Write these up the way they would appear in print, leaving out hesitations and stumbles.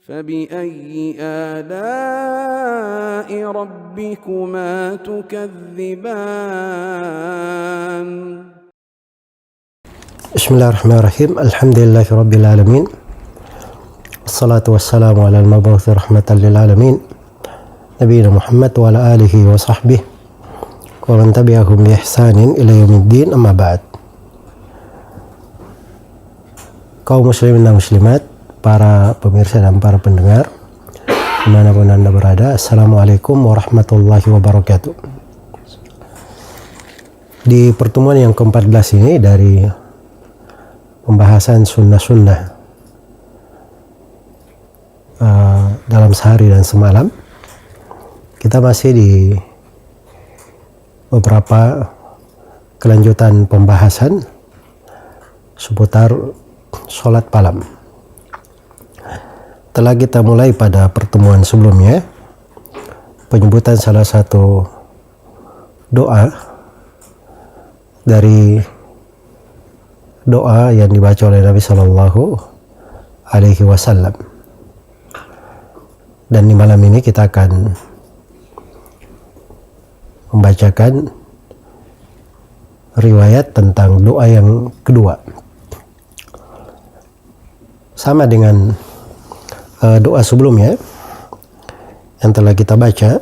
فبأي آلاء ربكما تكذبان بسم الله الرحمن الرحيم الحمد لله رب العالمين والصلاة والسلام على المبعوث رحمة للعالمين نبينا محمد وعلى آله وصحبه ومن تبعهم بإحسان إلى يوم الدين أما بعد. Kaum muslimin dan muslimat, para pemirsa dan para pendengar dimanapun Anda berada, Assalamualaikum warahmatullahi wabarakatuh. Di pertemuan yang ke-14 ini dari pembahasan sunnah-sunnah dalam sehari dan semalam, kita masih di beberapa kelanjutan pembahasan seputar sholat malam. Telah kita mulai pada pertemuan sebelumnya penyebutan salah satu doa dari doa yang dibaca oleh Nabi Shallallahu Alaihi Wasallam. Dan di malam ini kita akan membacakan riwayat tentang doa yang kedua. Sama dengan doa sebelumnya yang telah kita baca,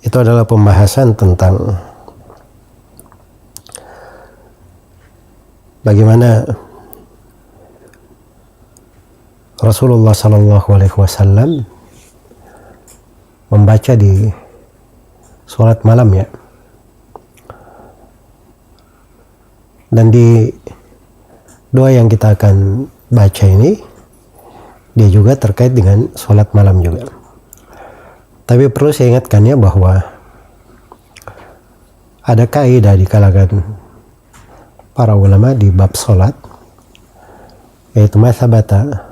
itu adalah pembahasan tentang bagaimana Rasulullah Sallallahu Alaihi Wasallam membaca di sholat malamnya. Dan di doa yang kita akan baca ini, dia juga terkait dengan sholat malam juga. Tapi perlu saya ingatkan ya bahwa ada kaidah di kalangan para ulama di bab sholat, yaitu ma thabata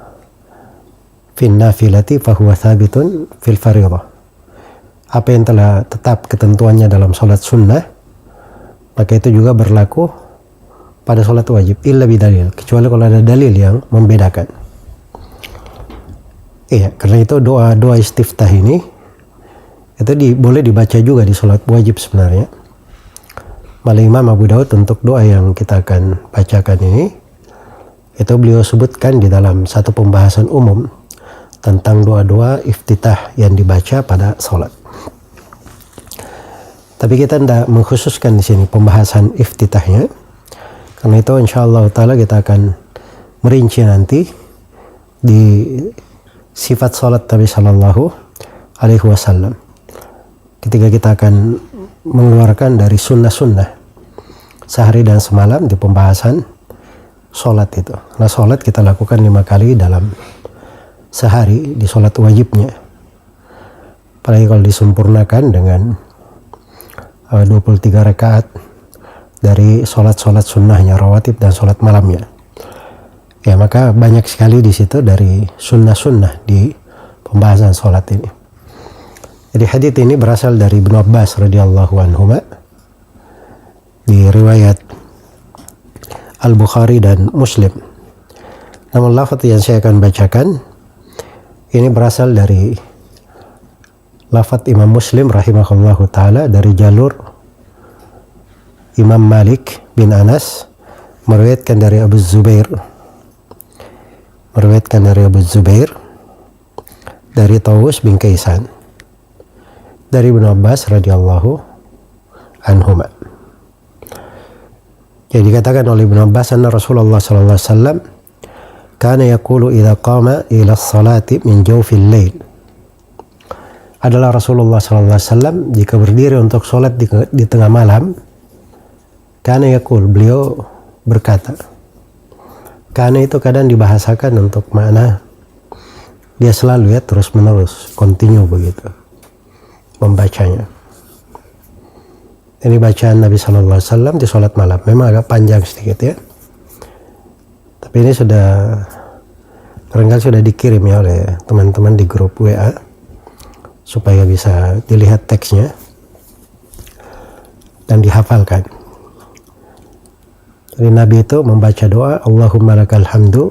fin nafilati fahuwa thabitun fil fariḍah. Apa yang telah tetap ketentuannya dalam sholat sunnah, maka itu juga berlaku pada sholat wajib, illa bidalil, kecuali kalau ada dalil yang membedakan. Iya, karena itu doa istiftah ini itu boleh dibaca juga di sholat wajib sebenarnya. Malah Imam Abu Daud untuk doa yang kita akan bacakan ini, itu beliau sebutkan di dalam satu pembahasan umum tentang doa-doa iftitah yang dibaca pada sholat. Tapi kita tidak mengkhususkan di sini pembahasan iftitahnya, karena itu insyaallah ta'ala kita akan merinci nanti di sifat sholat Nabi Sallallahu Alaihi Wasallam ketika kita akan mengeluarkan dari sunnah-sunnah sehari dan semalam di pembahasan sholat itu. Nah, sholat kita lakukan 5 kali dalam sehari di sholat wajibnya, apalagi kalau disempurnakan dengan 23 rakaat dari sholat-sholat sunnahnya, rawatib dan sholat malamnya. Ya, maka banyak sekali di situ dari sunnah-sunnah di pembahasan sholat ini. Jadi hadits ini berasal dari Ibnu Abbas radhiyallahu anhuma di riwayat Al-Bukhari dan Muslim. Namun lafaz yang saya akan bacakan ini berasal dari lafaz Imam Muslim rahimahullahu taala dari jalur Imam Malik bin Anas meriwayatkan dari Abu Zubair dari Tawus bin Kaisan dari Ibnu Abbas radhiyallahu anhuma. Jadi dikatakan oleh Ibnu Abbas anna Rasulullah sallallahu alaihi wasallam kana yaqulu idza qama ila as-salati min jawfil lail. Adalah Rasulullah sallallahu alaihi wasallam jika berdiri untuk salat di tengah malam, kana yaqul, beliau berkata. Karena itu kadang dibahasakan untuk makna dia selalu ya terus menerus, continue begitu membacanya. Ini bacaan Nabi Sallallahu Alaihi Wasallam di sholat malam. Memang agak panjang sedikit ya, tapi ini barangkali sudah dikirim ya oleh teman-teman di grup WA supaya bisa dilihat teksnya dan dihafalkan. Jadi Nabi itu membaca doa Allahumma lakal hamdu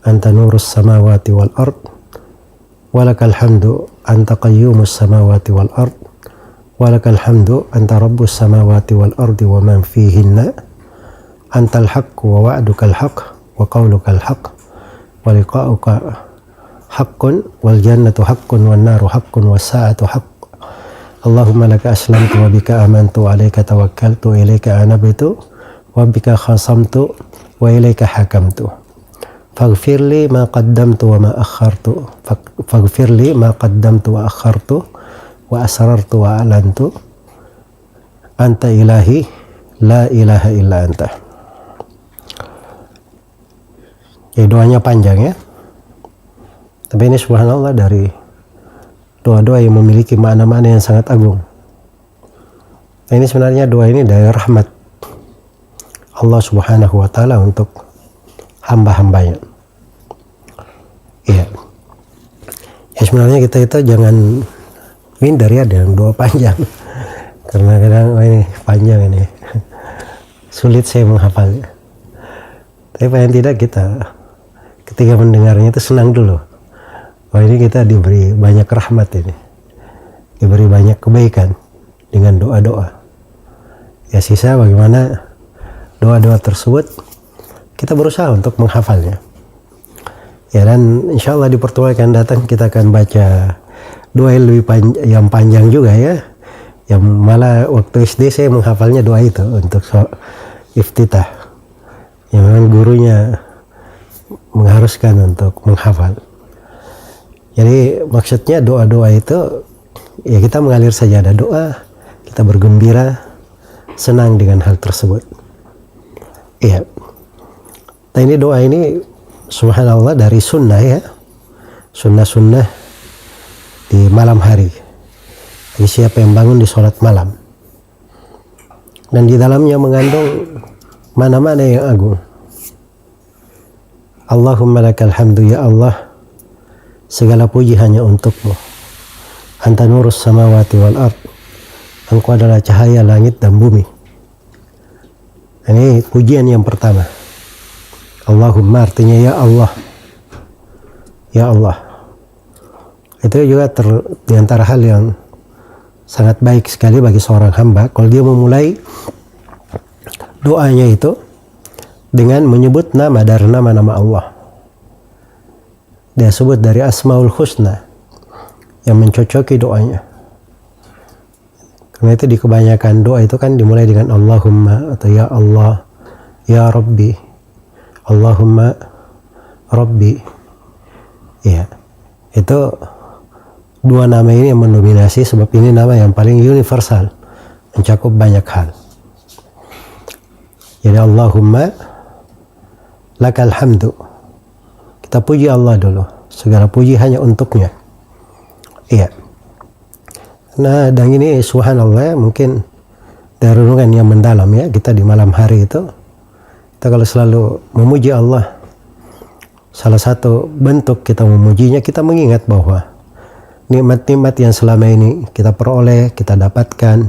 anta nurus samawati wal ard, walakal hamdu anta qayyumus samawati wal ard, walakal hamdu anta rabbus samawati wal ardi wa man fihinna, antal haqqu wa wa'dukal haqq wa qawlukal haqq wa liqa'uka haqqun wal jannatu haqqun wan naru haqqun was sa'atu haqq. Allahumma laka aslamtu wa bika amantu wa alayka tawakkaltu wa ilayka anabtu wa bika khasamtu wa ilayka hakamtu. Faghfirli ma qaddamtu wa ma akhartu, faghfirli ma qaddamtu wa akhartu wa asrartu wa alantu, anta ilahi la ilaha illa anta. Ya, doanya panjang ya, tapi ini subhanallah dari doa-doa yang memiliki makna-makna yang sangat agung. Nah, ini sebenarnya doa ini dari rahmat Allah subhanahu wa ta'ala untuk hamba-hambanya. Iya. Ya sebenarnya kita itu jangan minder ya dengan doa panjang. Karena kadang ini panjang ini. Sulit saya menghafalnya. Tapi paling tidak kita ketika mendengarnya itu senang dulu. Wah, ini kita diberi banyak rahmat ini. Diberi banyak kebaikan dengan doa-doa. Ya sisa bagaimana doa-doa tersebut kita berusaha untuk menghafalnya. Ya, dan insya Allah di pertemuan akan datang kita akan baca doa yang lebih yang panjang juga ya. Yang malah waktu SD saya menghafalnya doa itu untuk iftitah. Yang memang gurunya mengharuskan untuk menghafal. Jadi maksudnya doa-doa itu ya kita mengalir saja, ada doa, kita bergembira, senang dengan hal tersebut. Iya. Nah, ini doa ini subhanallah dari sunnah ya, sunnah-sunnah di malam hari. Jadi siapa yang bangun di sholat malam, dan di dalamnya mengandung mana-mana yang agung. Allahumma lakal hamdu ya Allah, segala puji hanya untukmu. Anta nurus samawati wal ard, engkau adalah cahaya langit dan bumi. Ini pujian yang pertama. Allahumma artinya ya Allah. Ya Allah. Itu juga di antara hal yang sangat baik sekali bagi seorang hamba kalau dia memulai doanya itu dengan menyebut nama dari nama-nama Allah. Dia sebut dari Asmaul Husna yang mencocoki doanya. Karena itu di kebanyakan doa itu kan dimulai dengan Allahumma atau ya Allah, ya Rabbi, Allahumma Rabbi. Ya, itu dua nama ini yang mendominasi sebab ini nama yang paling universal, mencakup banyak hal. Jadi Allahumma lakal hamdu. Kita puji Allah dulu. Segala puji hanya untuknya. Iya. Nah, dan ini subhanallah mungkin dari renungan yang mendalam ya. Kita di malam hari itu, kita kalau selalu memuji Allah, salah satu bentuk kita memujinya, kita mengingat bahwa nikmat-nikmat yang selama ini kita peroleh, kita dapatkan,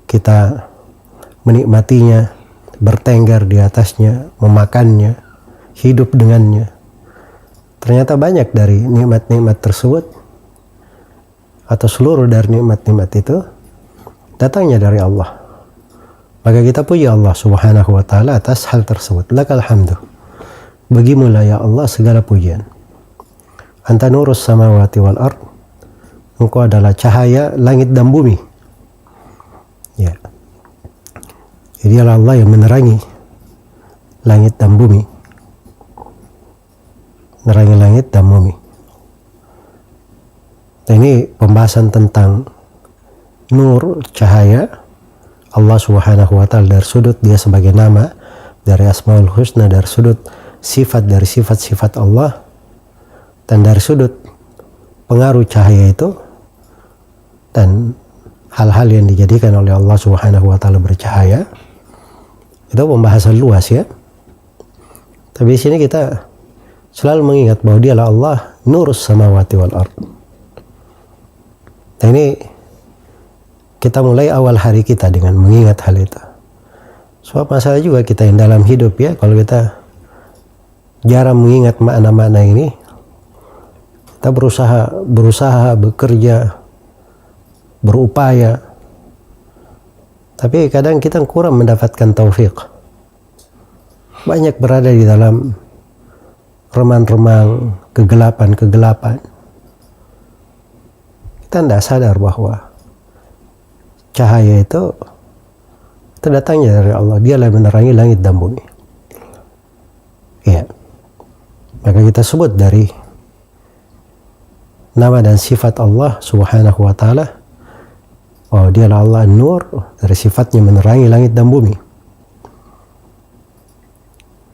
kita menikmatinya, bertengger di atasnya, memakannya, hidup dengannya. Ternyata banyak dari nikmat-nikmat tersebut atau seluruh dari nikmat-nikmat itu datangnya dari Allah. Maka kita puji Allah subhanahu wa ta'ala atas hal tersebut. Lakal hamdu. Bagimulah ya Allah segala pujian. Anta nurus samawati wal ard. Engkau adalah cahaya langit dan bumi. Ya. Jadi Allah yang menerangi langit dan bumi. Menerangi langit dan bumi. Nah, ini pembahasan tentang nur, cahaya Allah subhanahu wa ta'ala dari sudut dia sebagai nama, dari Asmaul Husna, dari sudut sifat dari sifat-sifat Allah, dan dari sudut pengaruh cahaya itu dan hal-hal yang dijadikan oleh Allah subhanahu wa ta'ala bercahaya. Itu pembahasan luas ya. Tapi di sini kita selalu mengingat bahwa dialah Allah nurus samawati wal ard. Nah, ini kita mulai awal hari kita dengan mengingat hal itu. Sebab masalah juga kita yang dalam hidup ya, kalau kita jarang mengingat makna-makna ini. Kita berusaha, bekerja, berupaya, tapi kadang kita kurang mendapatkan taufik. Banyak berada di dalam remang-remang kegelapan. Kita tidak sadar bahwa cahaya itu datangnya dari Allah. Dialah yang menerangi langit dan bumi. Ya, maka kita sebut dari nama dan sifat Allah Subhanahu wa Ta'ala. Oh, dialah Allah An-Nur, dari sifatnya menerangi langit dan bumi.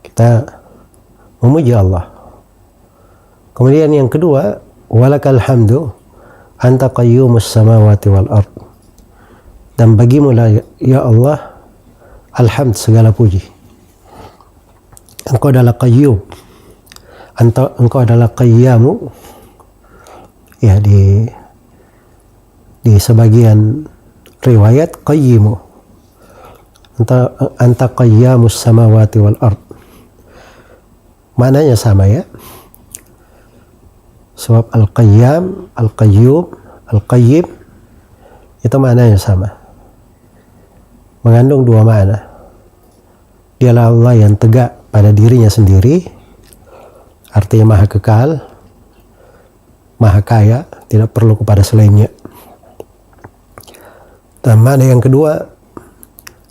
Kita memuji Allah. Kemudian yang kedua, walakal hamdu anta qayyumus samawati wal ard. Dan bagimu lah ya Allah alhamd, segala puji. Engkau adalah qayyum. Engkau adalah qayyamu. Ya, di sebagian riwayat qayyimu. Anta qayyamus samawati wal ard. Maknanya sama ya. Sebab al-qayyam, al-qayyum, al-qayyim itu maknanya sama. Mengandung dua makna. Dialah Allah yang tegak pada dirinya sendiri, artinya maha kekal, maha kaya, tidak perlu kepada selainnya. Dan makna yang kedua,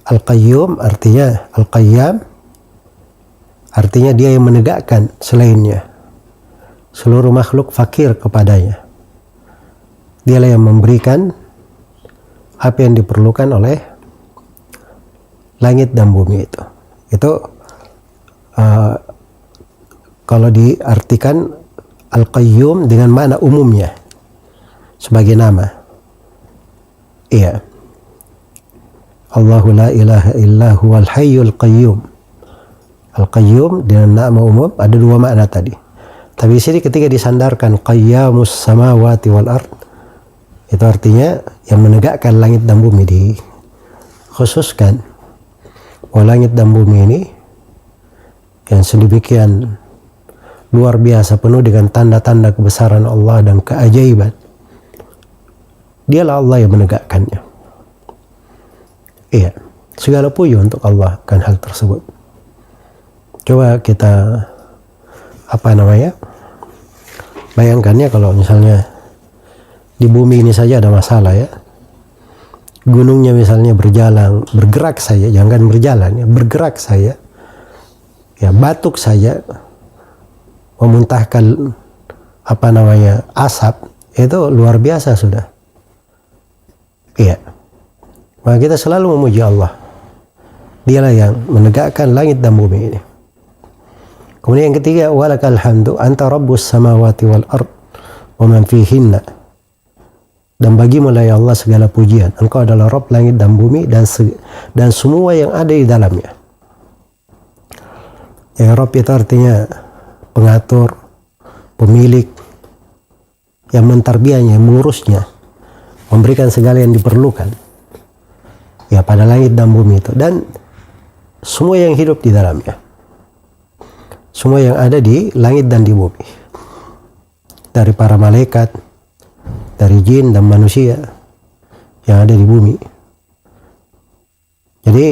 al-qayyum, artinya al-qayyam, artinya dia yang menegakkan selainnya. Seluruh makhluk fakir kepadanya. Dialah yang memberikan apa yang diperlukan oleh langit dan bumi itu. Itu kalau diartikan al-qayyum dengan makna umumnya sebagai nama. Iya. Allahu la ilaha illa huwal hayyul qayyum. Al-qayyum dengan nama umum ada dua makna tadi. Tapi di sini ketika disandarkan qayyamus samawati wal ard, itu artinya yang menegakkan langit dan bumi, dikhususkan bahwa langit dan bumi ini yang sedemikian luar biasa, penuh dengan tanda-tanda kebesaran Allah dan keajaiban. Dialah Allah yang menegakkannya. Iya, segala puji untuk Allah akan hal tersebut. Coba kita bayangkannya kalau misalnya di bumi ini saja ada masalah ya. Gunungnya misalnya bergerak saja, jangan berjalan ya, bergerak saja. Ya, batuk saja memuntahkan asap, itu luar biasa sudah. Iya. Maka kita selalu memuji Allah. Dialah yang menegakkan langit dan bumi ini. Kemudian yang ketiga, walakal hamdu anta rabbus samawati wal ard wa man fihinna. Dan bagimu lah ya Allah segala pujian. Engkau adalah Rabb langit dan bumi dan semua yang ada di dalamnya. Ya, Rabb itu artinya pengatur, pemilik, yang mentarbiyahnya, mengurusnya, memberikan segala yang diperlukan. Ya, pada langit dan bumi itu. Dan semua yang hidup di dalamnya. Semua yang ada di langit dan di bumi. Dari para malaikat, dari jin dan manusia yang ada di bumi. Jadi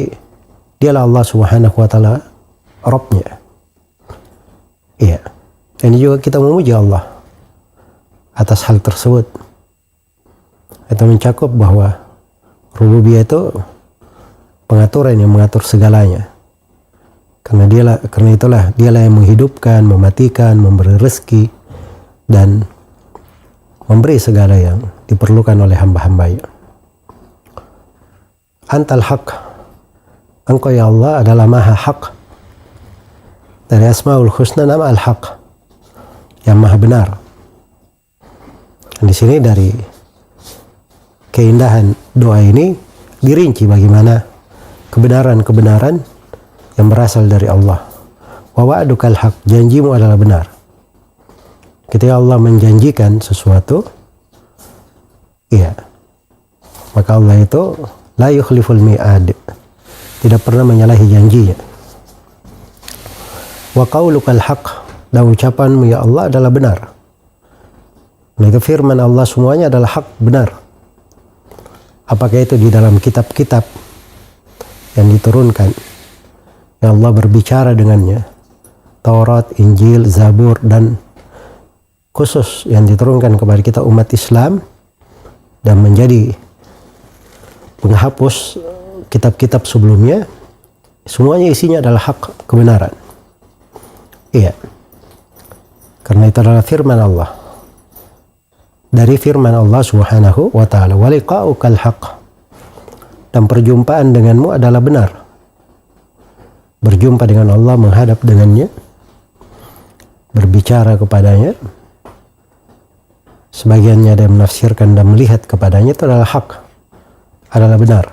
dialah Allah Subhanahu wa Ta'ala Rabbnya. Iya. Ini juga kita memuji Allah atas hal tersebut. Itu mencakup bahwa rububiyah itu pengaturan yang mengatur segalanya. Karena itulah dialah yang menghidupkan, mematikan, memberi rezeki dan memberi segala yang diperlukan oleh hamba-hambanya. Antal haq, engkau ya Allah adalah maha hak. Dari Asmaul Husna nama al-haq, yang maha benar. Dan di sini dari keindahan doa ini dirinci bagaimana kebenaran-kebenaran yang berasal dari Allah. Wa wa'dukal haq, janjimu adalah benar. Ketika Allah menjanjikan sesuatu, iya, maka Allah itu la yukhliful mi'ad, tidak pernah menyalahi janjinya. Wa qaulukal haq, dan ucapanmu ya Allah adalah benar. Nah, itu firman Allah semuanya adalah hak, benar. Apakah itu di dalam kitab-kitab yang diturunkan, yang Allah berbicara dengannya, Taurat, Injil, Zabur, dan khusus yang diturunkan kepada kita umat Islam dan menjadi penghapus kitab-kitab sebelumnya, semuanya isinya adalah hak, kebenaran. Iya. Karena itu adalah firman Allah. Dari firman Allah Subhanahu wa ta'ala, wa liqa'ukal haq, dan perjumpaan denganmu adalah benar. Berjumpa dengan Allah, menghadap dengannya, berbicara kepadanya. Sebagiannya ada yang menafsirkan dan melihat kepadanya, itu adalah hak, adalah benar.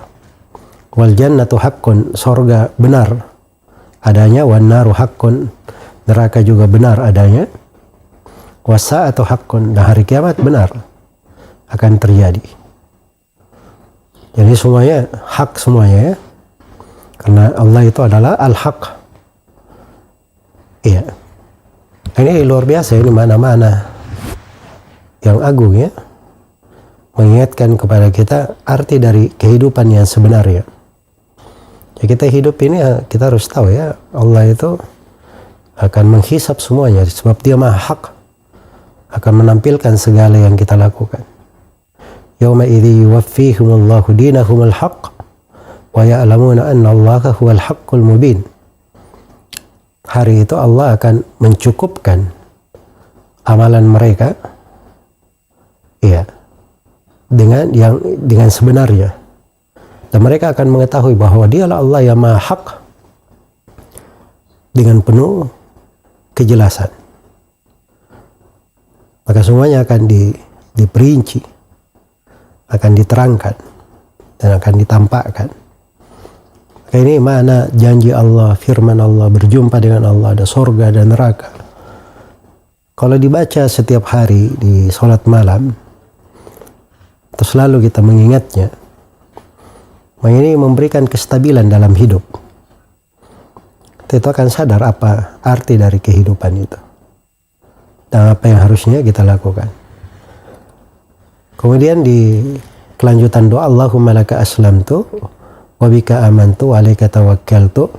Wal jannatu haqqun, sorga benar adanya. Wan naru haqqun, neraka juga benar adanya. Wasa'atu haqqun, dan hari kiamat benar akan terjadi. Jadi semuanya hak, semuanya ya. Karena Allah itu adalah al-haq. Iya. Ini luar biasa, ini mana-mana yang agung ya, mengingatkan kepada kita arti dari kehidupan yang sebenarnya. Ya, kita hidup ini ya, kita harus tahu ya, Allah itu akan menghisap semuanya, sebab Dia Maha Hak, akan menampilkan segala yang kita lakukan. Yauma idzi yuwaffihimullahu dinahumul haqq wa ya'lamuna anna Allaha huwal haqqul mubin. Hari itu Allah akan mencukupkan amalan mereka, iya, dengan sebenarnya, dan mereka akan mengetahui bahwa Dialah Allah yang Maha Hak dengan penuh kejelasan. Maka semuanya akan diperinci, akan diterangkan, dan akan ditampakkan. Maka ini makna janji Allah, firman Allah, berjumpa dengan Allah, ada surga dan neraka. Kalau dibaca setiap hari di sholat malam, terus selalu kita mengingatnya, maka ini memberikan kestabilan dalam hidup. Kita akan sadar apa arti dari kehidupan itu, dan apa yang harusnya kita lakukan. Kemudian di kelanjutan doa, Allahumma laka aslamtu wa bika amantu wa alaika tawakkaltu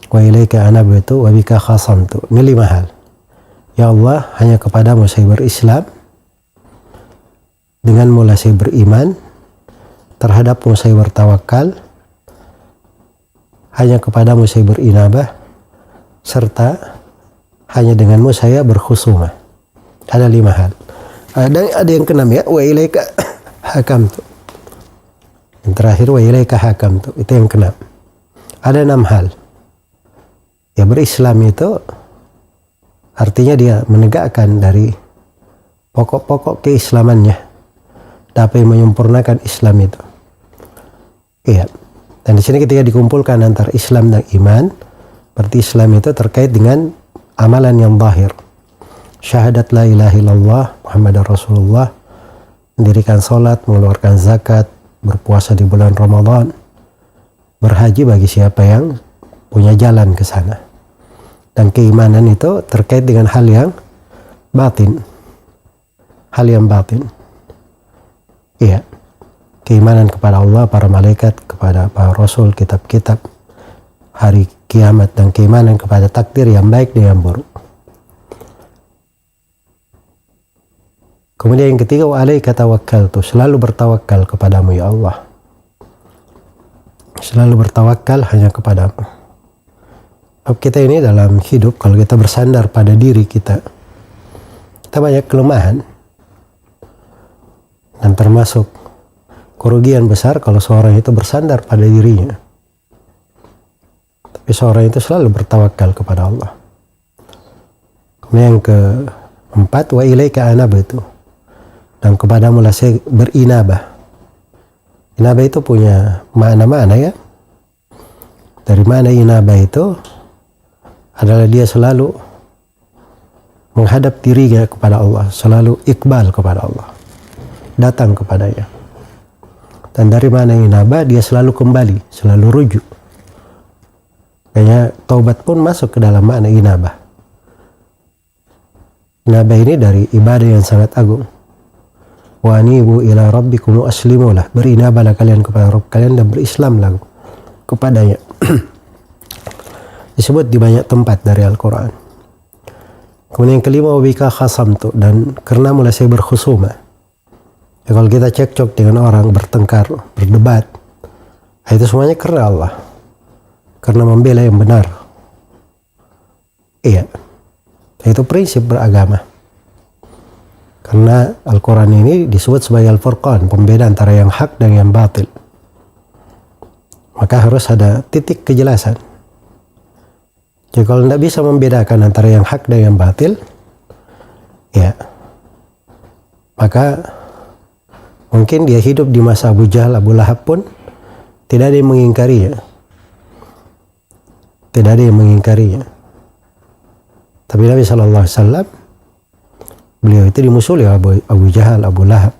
wa ilaika anabtu wa bika khasamtu. Ini 5 hal. Ya Allah, hanya kepadamu saya berislam, denganmu lah saya beriman, terhadapmu saya bertawakal, hanya kepadamu saya berinabah, serta hanya denganmu saya berkhusumah. Ada 5 hal. Ada yang keenam ya, wa ilaika hakamtu. Yang terakhir, wa ilaika hakamtu, itu yang keenam. Ada 6 hal. Ya, berislam itu artinya dia menegakkan dari pokok-pokok keislamannya, dapat menyempurnakan Islam itu. Iya. Dan di sini ketika dikumpulkan antara Islam dan iman, berarti Islam itu terkait dengan amalan yang zahir. Syahadat la ilaha illallah Muhammadar Rasulullah, mendirikan salat, mengeluarkan zakat, berpuasa di bulan Ramadan, berhaji bagi siapa yang punya jalan ke sana. Dan keimanan itu terkait dengan hal yang batin. Hal yang batin. Iya. Keimanan kepada Allah, para malaikat, kepada para rasul, kitab-kitab, hari kiamat, dan keimanan kepada takdir yang baik dan yang buruk. Kemudian yang ketiga, wa alaika tawakkaltu, selalu bertawakal kepadamu ya Allah. Selalu bertawakal hanya kepadamu. Kita ini dalam hidup, kalau kita bersandar pada diri kita banyak kelemahan, dan termasuk kerugian besar kalau seorang itu bersandar pada dirinya. Tapi seorang itu selalu bertawakal kepada Allah. Kemudian yang keempat, wa ilaika anabtu, dan kepadamu lah saya berinabah. Inabah itu punya makna-makna ya. Dari mana inabah itu adalah dia selalu menghadap dirinya kepada Allah, selalu iqbal kepada Allah, datang kepadanya. Dan dari mana inabah, dia selalu kembali, selalu rujuk. Kayaknya taubat pun masuk ke dalam makna inabah. Inabah ini dari ibadah yang sangat agung. Wa anibu ila rabbikum aslimulah, berinabahlah kalian kepada Rabb kalian dan berislamlah kepadanya. Disebut di banyak tempat dari Al-Quran. Kemudian yang kelima, wabika khasamtu, dan karena mulai saya berkhusuma. Ya, kalau kita cekcok dengan orang, bertengkar, berdebat, itu semuanya karena Allah, karena membela yang benar. Iya, itu prinsip beragama. Karena Al-Quran ini disebut sebagai Al-Furqan, pembeda antara yang hak dan yang batil. Maka harus ada titik kejelasan. Jadi kalau tidak bisa membedakan antara yang hak dan yang batil, ya, maka mungkin dia hidup di masa Abu Jahal, Abu Lahab pun tidak ada yang mengingkarinya. Tidak ada yang mengingkarinya. Tapi Nabi SAW, beliau itu dimusuhi Abu Jahal, Abu Lahab,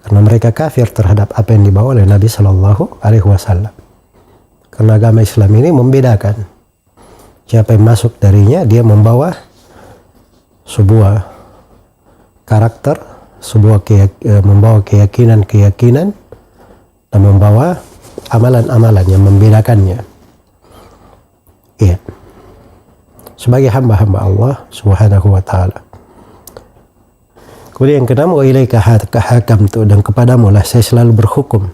karena mereka kafir terhadap apa yang dibawa oleh Nabi SAW. Karena agama Islam ini membedakan siapa yang masuk darinya, dia membawa sebuah karakter, membawa keyakinan dan membawa amalan-amalan yang membedakannya. Iya. Sebagai hamba-hamba Allah Subhanahu wa ta'ala. Kemudian yang keenam, wa ilaika hakamtu, dan kepadamu lah saya selalu berhukum.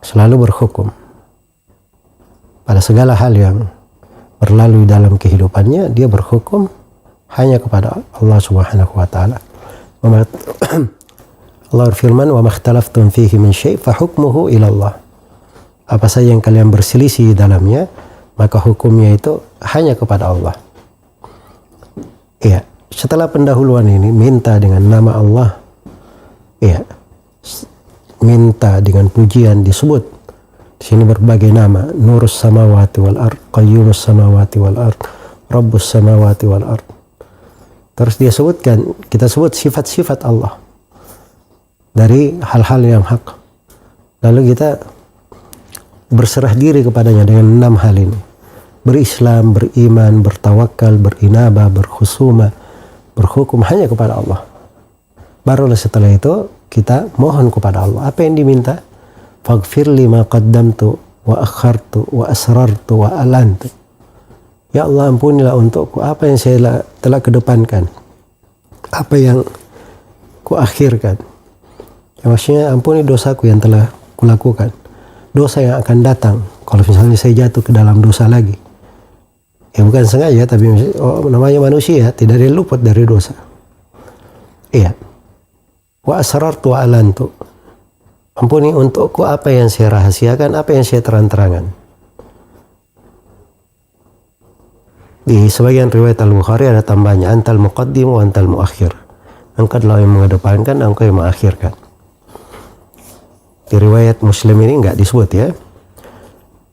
Selalu berhukum pada segala hal yang berlalu dalam kehidupannya, dia berhukum hanya kepada Allah Subhanahu wa ta'ala. Allah berfirman, wa makhtalaftum fihi min syai' fa hukmuhu ila Allah. Apa saja yang kalian berselisih dalamnya, maka hukumnya itu hanya kepada Allah. Iya, setelah pendahuluan ini minta dengan nama Allah, iya, minta dengan pujian, disebut di sini berbagai nama, Nurus samawati wal ard, Qayyumus samawati wal ard, Rabbus samawati wal ard. Terus dia sebutkan, kita sebut sifat-sifat Allah dari hal-hal yang hak. Lalu kita berserah diri kepadanya dengan 6 hal ini. Berislam, beriman, bertawakal, berinabah, berkhusuma, berhukum hanya kepada Allah. Barulah setelah itu kita mohon kepada Allah. Apa yang diminta? Faghfir lima qaddamtu wa akhartu wa asrartu wa alantu. Ya Allah, ampunilah untukku apa yang saya telah kedepankan, apa yang kuakhirkan. Ya, maksudnya ampuni dosaku yang telah kulakukan, dosa yang akan datang kalau misalnya saya jatuh ke dalam dosa lagi. Ya bukan sengaja, tapi namanya manusia, tidak ada yang luput dari dosa. Iya. Wa asrartu wa alantu. Ampuni untukku apa yang saya rahasiakan, apa yang saya terang-terangan. Di sebagian riwayat Al-Bukhari ada tambahannya, antal muqaddim wa antal muakhir. Engkau adalah yang mengedepankan, engkau yang mengakhirkan. Di riwayat Muslim ini enggak disebut ya.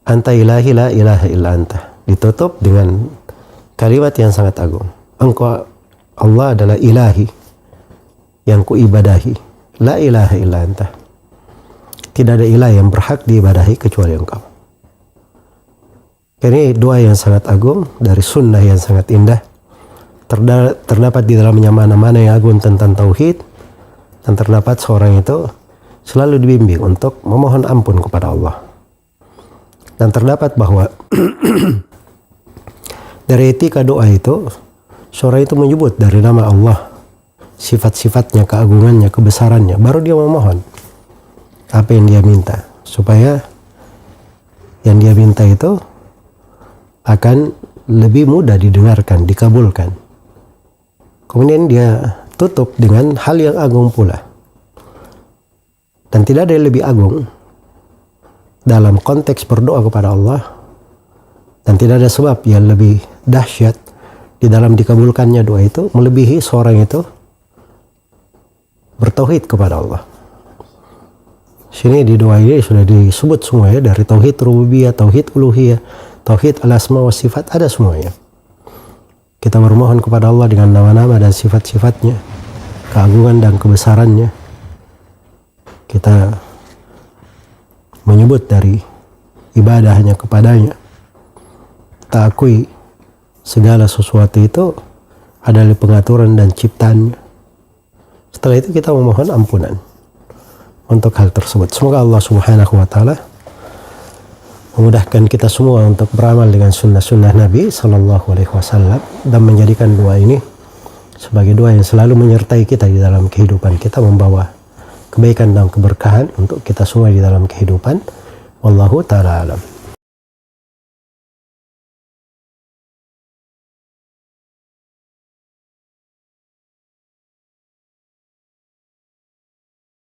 Anta ilahi la ilaha illa anta. Ditutup dengan kalimat yang sangat agung. Engkau Allah adalah ilahi yang kuibadahi. La ilaha illa anta. Tidak ada ilah yang berhak diibadahi kecuali engkau. Ini doa yang sangat agung dari sunnah yang sangat indah. Terdapat di dalamnya mana-mana yang agung tentang tauhid, dan terdapat seorang itu selalu dibimbing untuk memohon ampun kepada Allah. Dan terdapat bahwa dari etika doa itu, seorang itu menyebut dari nama Allah, sifat-sifatnya, keagungannya, kebesarannya, baru dia memohon apa yang dia minta, supaya yang dia minta itu akan lebih mudah didengarkan, dikabulkan. Kemudian dia tutup dengan hal yang agung pula. Dan tidak ada yang lebih agung dalam konteks berdoa kepada Allah, dan tidak ada sebab yang lebih dahsyat di dalam dikabulkannya doa itu melebihi seorang itu bertauhid kepada Allah. Sini di doa ini sudah disebut semua ya, dari tauhid rububiyah, tauhid uluhiyah, tauhid al-asma wa sifat, ada semuanya. Kita bermohon kepada Allah dengan nama-nama dan sifat-sifatnya, keagungan dan kebesarannya. Kita menyebut dari ibadah hanya kepadanya. Tak akui segala sesuatu itu adalah pengaturan dan ciptaan. Setelah itu kita memohon ampunan untuk hal tersebut. Semoga Allah Subhanahu wa taala memudahkan kita semua untuk beramal dengan sunnah-sunnah Nabi Sallallahu Alaihi Wasallam dan menjadikan doa ini sebagai doa yang selalu menyertai kita di dalam kehidupan kita, membawa kebaikan dan keberkahan untuk kita semua di dalam kehidupan. Wallahu ta'ala alam.